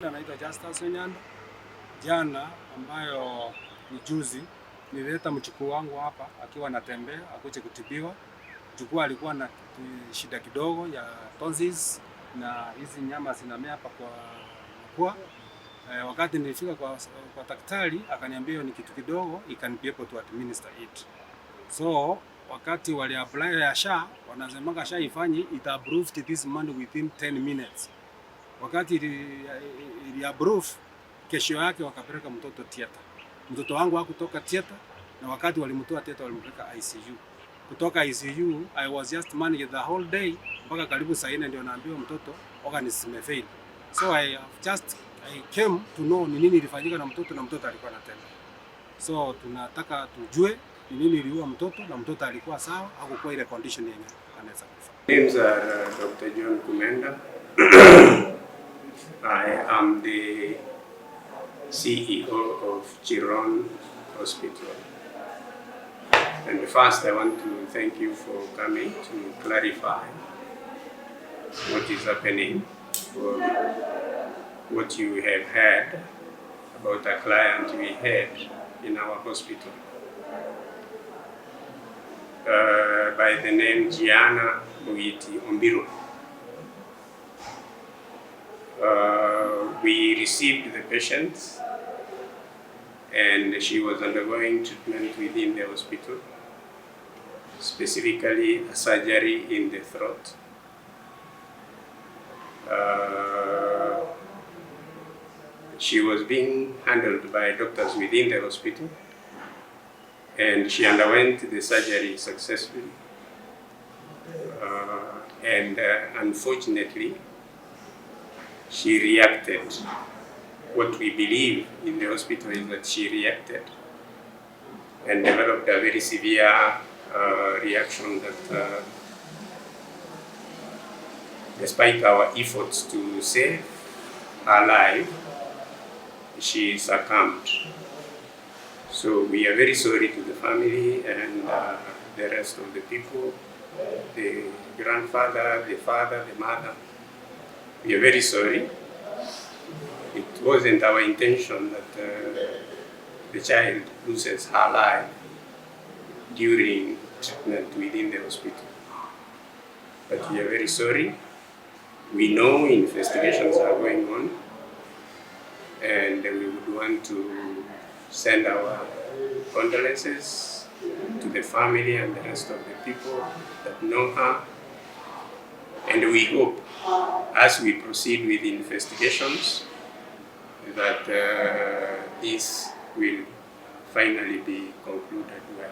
Naitwa Justus Onyando. Jana ambayo ni juzi nilileta mjukuu wangu hapa akiwa anatembea akuje kutibiwa. Mjukuu alikuwa na shida kidogo ya tonsils na hizi nyama zinamea hapa kwa mapua. Wakati nilifika kwa daktari akaniambia ni kitu kidogo, he can be able to administer it. So wakati wali apply ya SHA wanasema SHA ifanye it approved this money within 10 minutes. Wakati ili approve, kesho yake wakapeleka mtoto theater. Mtoto wangu hakutoka theater, na wakati walimtoa theater walimpeleka ICU. Kutoka ICU, I was just managed the whole day mpaka karibu saa 4 ndio naambiwa mtoto organism imefail. So I came to know ni nini ilifanyika na mtoto alikuwa anatembea. So tunataka tujue ni nini iliua mtoto na mtoto alikuwa sawa au kwa ile condition yenye anaweza kufa. Names are Dr. John Kumenda. I am the CEO of Chiron Hospital. And first I want to thank you for coming to clarify what is happening, or what you have heard about a client we had in our hospital by the name Gianna Muiti Ombiro. We received the patient and she was undergoing treatment within the hospital, specifically a surgery in the throat. She was being handled by doctors within the hospital and she underwent the surgery successfully. Unfortunately, she reacted. What we believe in the hospital is that she reacted and developed a very severe reaction that despite our efforts to save her life, she succumbed. So we are very sorry to the family and the rest of the people, the grandfather, the father, the mother. We are very sorry. It wasn't our intention that the child loses her life during treatment within the hospital. But we are very sorry. We know investigations are going on, and we would want to send our condolences to the family and the rest of the people that know her. And we hope, as we proceed with the investigations, that this will finally be concluded well.